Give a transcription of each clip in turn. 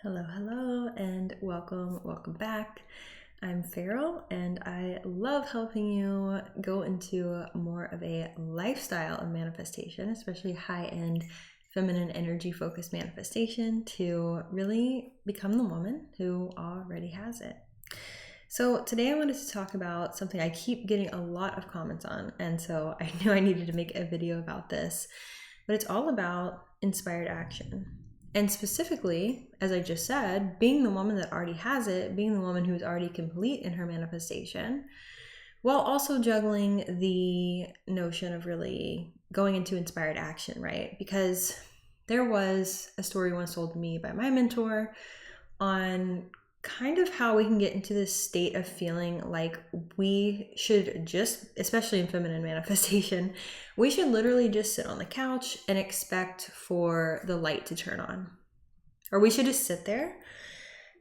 Hello, and welcome back. I'm Farrell, and I love helping you go into more of a lifestyle of manifestation, especially high-end feminine energy-focused manifestation to really become the woman who already has it. So today I wanted to talk about something I keep getting a lot of comments on, and so I knew I needed to make a video about this, but it's all about inspired action. And specifically, as I just said, being the woman that already has it, being the woman who's already complete in her manifestation, while also juggling the notion of really going into inspired action, right? Because there was a story once told to me by my mentor on kind of how we can get into this state of feeling like we should just, especially in feminine manifestation, we should literally just sit on the couch and expect for the light to turn on. Or we should just sit there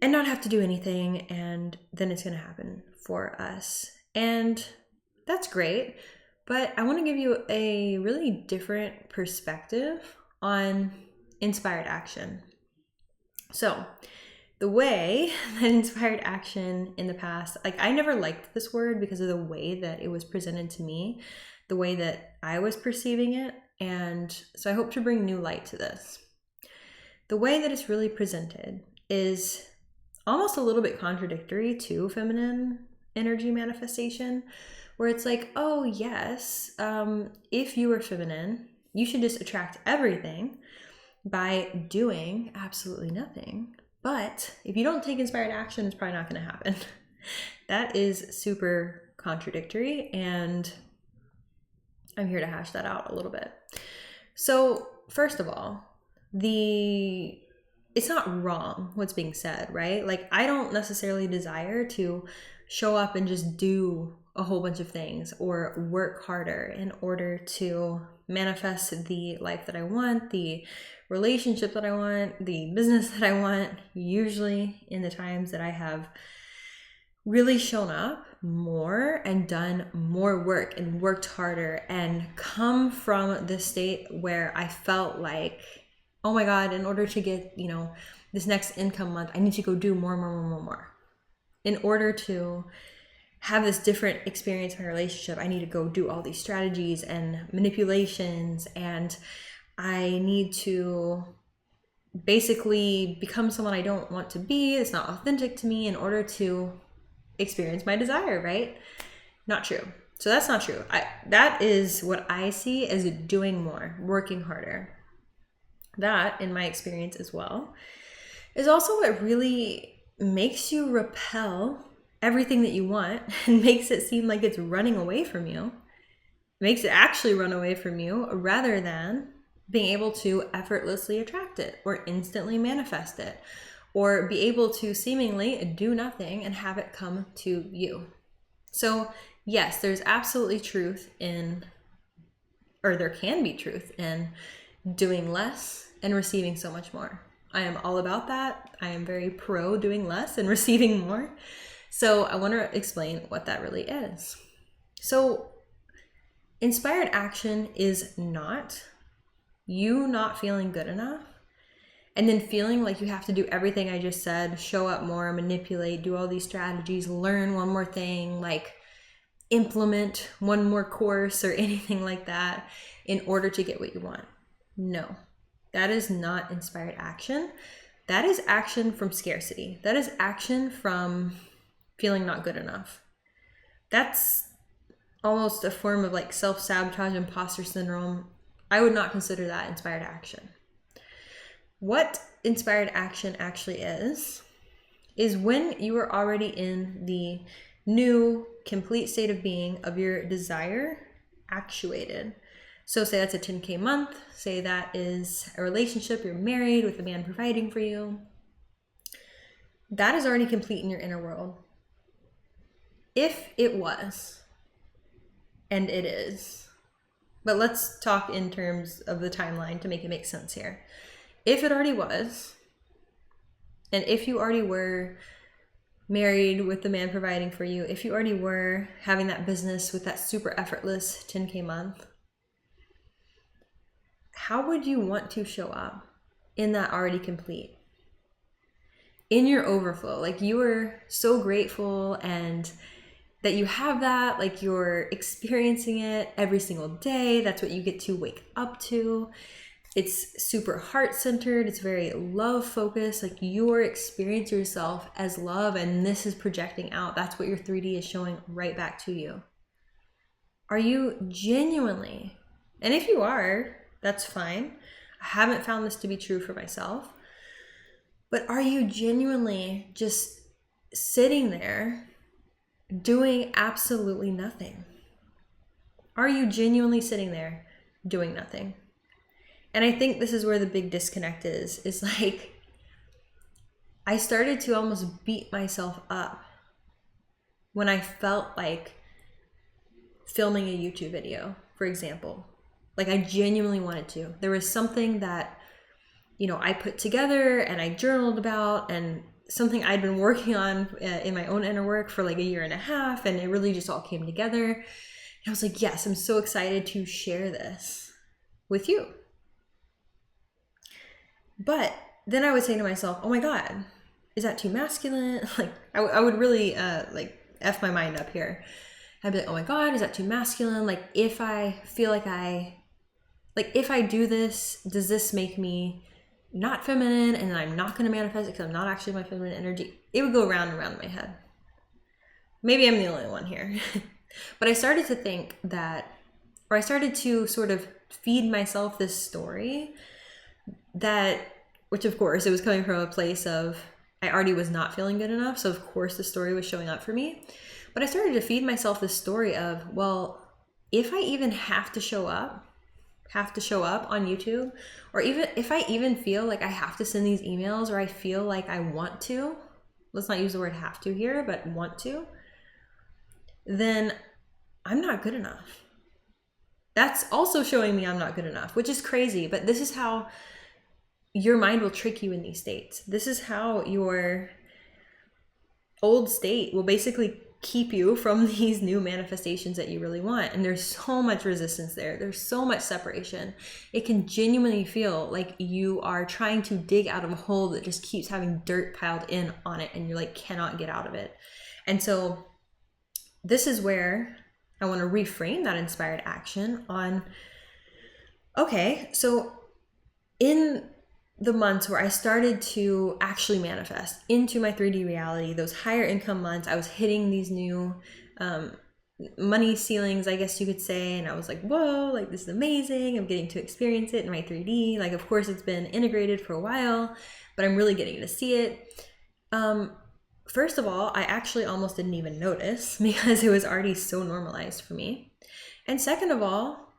and not have to do anything, and then it's going to happen for us. And that's great, but I want to give you a really different perspective on inspired action. So the way that inspired action in the past, I never liked this word because of the way that it was presented to me, the way that I was perceiving it. And so I hope to bring new light to this. The way that it's really presented is almost a little bit contradictory to feminine energy manifestation, where it's like, oh yes, if you are feminine, you should just attract everything by doing absolutely nothing. But if you don't take inspired action, it's probably not going to happen. That is super contradictory, and I'm here to hash that out a little bit. So first of all, it's not wrong what's being said, right? Like, I don't necessarily desire to show up and just do a whole bunch of things or work harder in order to manifest the life that I want, the relationship that I want, the business that I want. Usually in the times that I have really shown up more and done more work and worked harder and come from the state where I felt like, oh my God, in order to get, this next income month, I need to go do more. In order to have this different experience in my relationship, I need to go do all these strategies and manipulations, and I need to basically become someone I don't want to be, it's not authentic to me, in order to experience my desire, right? Not true. So that's not true. That is what I see as doing more, working harder. That, in my experience as well, is also what really makes you repel everything that you want and makes it seem like it's running away from you. Makes it actually run away from you rather than being able to effortlessly attract it or instantly manifest it or be able to seemingly do nothing and have it come to you. So yes, there's absolutely truth in, or there can be truth in doing less and receiving so much more. I am all about that. I am very pro doing less and receiving more. So I want to explain what that really is. So inspired action is not you not feeling good enough and then feeling like you have to do everything I just said, show up more, manipulate, do all these strategies, learn one more thing, like implement one more course or anything like that in order to get what you want. No, that is not inspired action. That is action from scarcity. That is action from feeling not good enough. That's almost a form of like self-sabotage, imposter syndrome. I would not consider that inspired action. What inspired action actually is when you are already in the new, complete state of being of your desire actuated. So say that's a 10K month, say that is a relationship, you're married with a man providing for you. That is already complete in your inner world. If it was, and it is, but let's talk in terms of the timeline to make it make sense here. If it already was, and if you already were married with the man providing for you, if you already were having that business with that super effortless 10K month, how would you want to show up in that already complete? in your overflow. Like you are so grateful and that you have that, like you're experiencing it every single day. That's what you get to wake up to. It's super heart-centered. It's very love-focused. Like you're experiencing yourself as love, and this is projecting out. That's what your 3D is showing right back to you. Are you genuinely, and if you are, that's fine. I haven't found this to be true for myself, but are you genuinely just sitting there doing absolutely nothing? Are you genuinely sitting there doing nothing? And I think this is where the big disconnect is like, I started to almost beat myself up when I felt like filming a YouTube video, for example. Like I genuinely wanted to. There was something that, you know, I put together and I journaled about, and something I'd been working on in my own inner work for like a year and a half, and it really just all came together. And I was like, yes, I'm so excited to share this with you. But then I would say to myself, oh my God, is that too masculine? Like I would really like F my mind up here. I'd be like, oh my God, is that too masculine? Like if I feel like if I do this, does this make me not feminine, and I'm not going to manifest it because I'm not actually my feminine energy? It would go round and round in my head. Maybe I'm the only one here. But I started to think that, or I started to sort of feed myself this story that, which of course it was coming from a place of, I already was not feeling good enough. So of course the story was showing up for me. But I started to feed myself this story of, well, if I even have to show up on YouTube, or even if I even feel like I have to send these emails, or I feel like I want to, let's not use the word have to here, but want to, then I'm not good enough. That's also showing me I'm not good enough, which is crazy. But this is how your mind will trick you in these states. This is how your old state will basically keep you from these new manifestations that you really want. And there's so much resistance there. There's so much separation. It can genuinely feel like you are trying to dig out of a hole that just keeps having dirt piled in on it, and you're like, cannot get out of it. And so this is where I want to reframe that inspired action on, okay, so in the months where I started to actually manifest into my 3D reality, those higher income months, I was hitting these new money ceilings, I guess you could say. And I was like, whoa, like this is amazing. I'm getting to experience it in my 3D. Like, of course, it's been integrated for a while, but I'm really getting to see it. First of all, I actually almost didn't even notice because it was already so normalized for me. And second of all,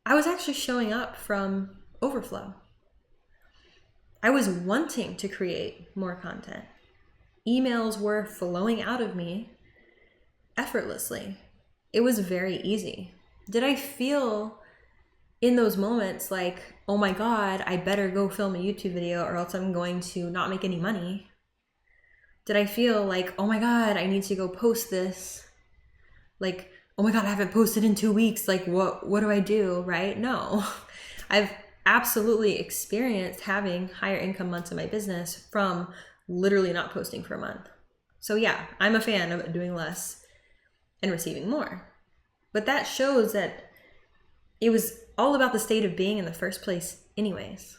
I was actually showing up from Overflow. I was wanting to create more content. Emails were flowing out of me effortlessly. It was very easy. Did I feel in those moments like, oh my God, I better go film a YouTube video or else I'm going to not make any money? Did I feel like, oh my God, I need to go post this? Like, oh my God, I haven't posted in 2 weeks. Like, what do I do, right? No. I've absolutely experienced having higher income months in my business from literally not posting for a month. So yeah, I'm a fan of doing less and receiving more. But that shows that it was all about the state of being in the first place anyways.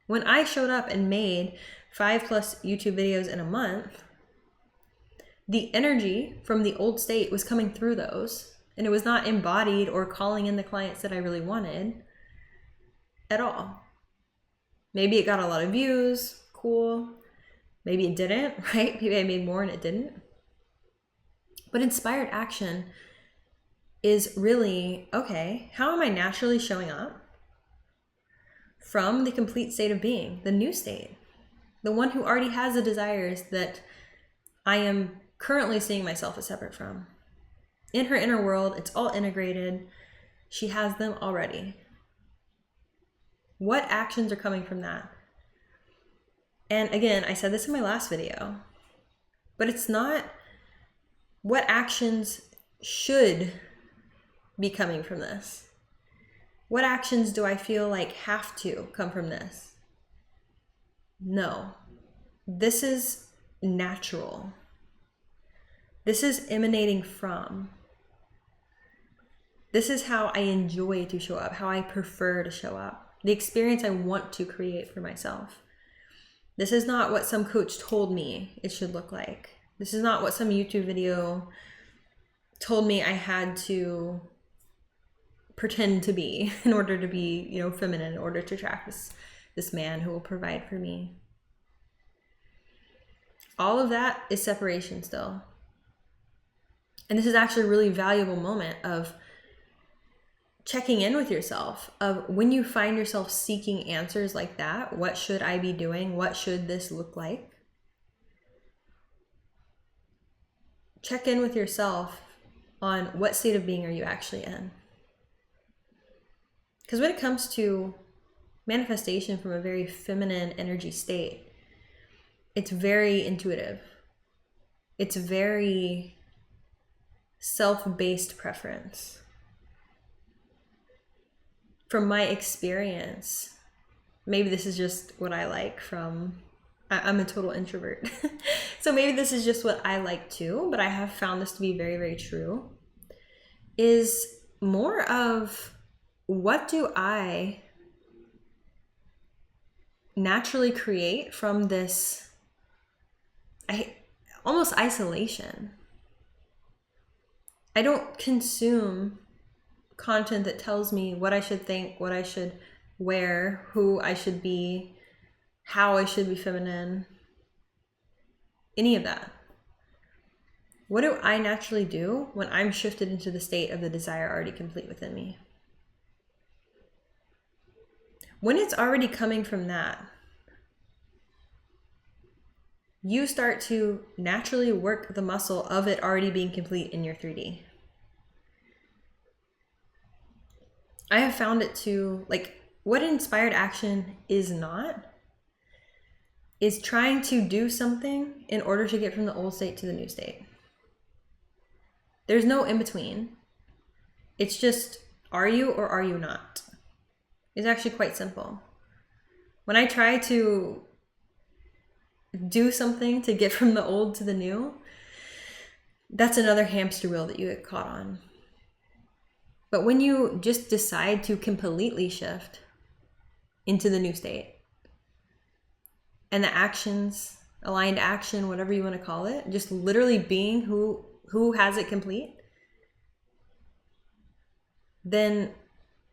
When I showed up and made 5+ YouTube videos in a month, the energy from the old state was coming through those, and it was not embodied or calling in the clients that I really wanted at all. Maybe it got a lot of views, cool. Maybe it didn't, right? Maybe I made more and it didn't. But inspired action is really, okay, how am I naturally showing up from the complete state of being, the new state, the one who already has the desires that I am currently seeing myself as separate from. In her inner world, it's all integrated. She has them already. What actions are coming from that? And again, I said this in my last video, but it's not what actions should be coming from this. What actions do I feel like have to come from this? No. this is natural. This is emanating from. This is how I enjoy to show up, how I prefer to show up, the experience I want to create for myself. This is not what some coach told me it should look like. This is not what some YouTube video told me I had to pretend to be in order to be, feminine, in order to attract this man who will provide for me. All of that is separation still. And this is actually a really valuable moment of checking in with yourself, of when you find yourself seeking answers like that. What should I be doing? What should this look like? Check in with yourself on what state of being are you actually in. Because when it comes to manifestation from a very feminine energy state, it's very intuitive. It's very self-based preference. From my experience, maybe this is just what I like I'm a total introvert. So maybe this is just what I like too, but I have found this to be very, very true, is more of what do I naturally create from this almost isolation. I don't consume content that tells me what I should think, what I should wear, who I should be, how I should be feminine, any of that. What do I naturally do when I'm shifted into the state of the desire already complete within me? When it's already coming from that, you start to naturally work the muscle of it already being complete in your 3D. I have found it to, what inspired action is not, is trying to do something in order to get from the old state to the new state. There's no in between. It's just, are you or are you not? It's actually quite simple. When I try to do something to get from the old to the new, that's another hamster wheel that you get caught on. But when you just decide to completely shift into the new state, and the actions, aligned action, whatever you want to call it, just literally being who has it complete, then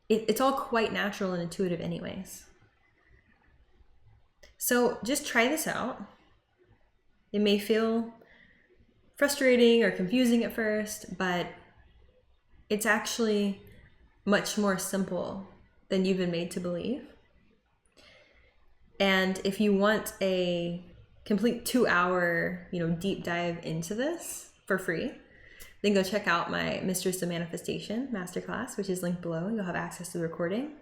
it's all quite natural and intuitive anyways. So just try this out. It may feel frustrating or confusing at first, but it's actually much more simple than you've been made to believe. And if you want a complete 2-hour, deep dive into this for free, then go check out my Mistress of Manifestation masterclass, which is linked below. You'll have access to the recording.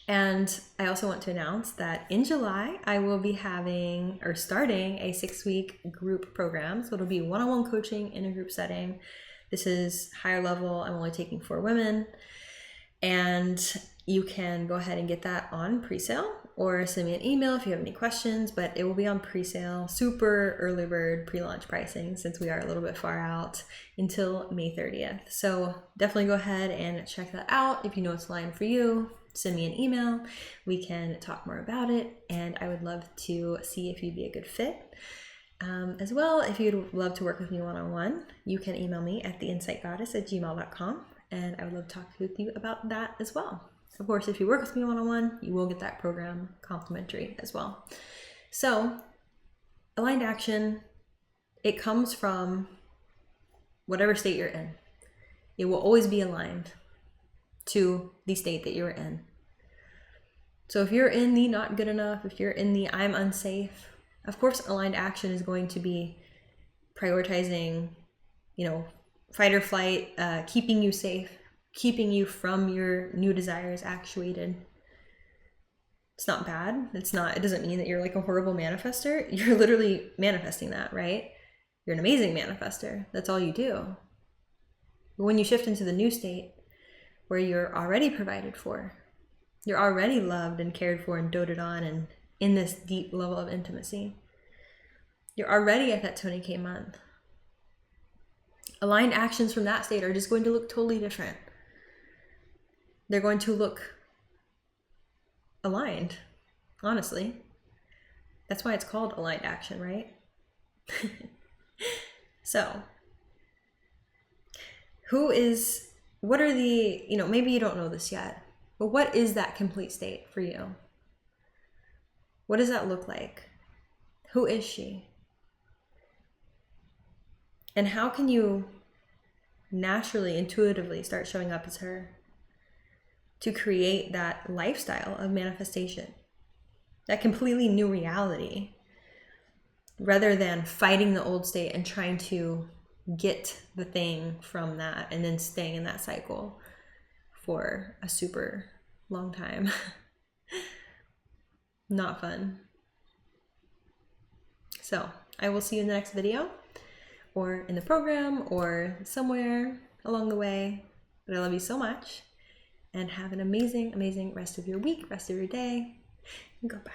And I also want to announce that in July, I will be starting a 6-week group program. So it'll be one-on-one coaching in a group setting. This is higher level. I'm only taking 4 women. And you can go ahead and get that on pre-sale or send me an email if you have any questions, but it will be on pre-sale, super early bird pre-launch pricing, since we are a little bit far out until May 30th. So definitely go ahead and check that out. If you know it's aligned for you, send me an email. We can talk more about it, and I would love to see if you'd be a good fit. As well, if you'd love to work with me one-on-one, you can email me at theinsightgoddess@gmail.com, and I would love to talk with you about that as well. Of course, if you work with me one-on-one, you will get that program complimentary as well. So, aligned action, it comes from whatever state you're in. It will always be aligned to the state that you're in. So if you're in the not good enough, if you're in the I'm unsafe, of course, aligned action is going to be prioritizing, fight or flight, keeping you safe, keeping you from your new desires actuated. It's not bad. It doesn't mean that you're like a horrible manifester. You're literally manifesting that, right? You're an amazing manifester. That's all you do. But when you shift into the new state where you're already provided for, you're already loved and cared for and doted on and in this deep level of intimacy. You're already at that 20K month. Aligned actions from that state are just going to look totally different. They're going to look aligned, honestly. That's why it's called aligned action, right? So, what are the, maybe you don't know this yet, but what is that complete state for you? What does that look like? Who is she? And how can you naturally, intuitively start showing up as her to create that lifestyle of manifestation, that completely new reality, rather than fighting the old state and trying to get the thing from that and then staying in that cycle for a super long time. Not fun. So I will see you in the next video, or in the program, or somewhere along the way. But I love you so much, and have an amazing, amazing rest of your week, rest of your day. Goodbye.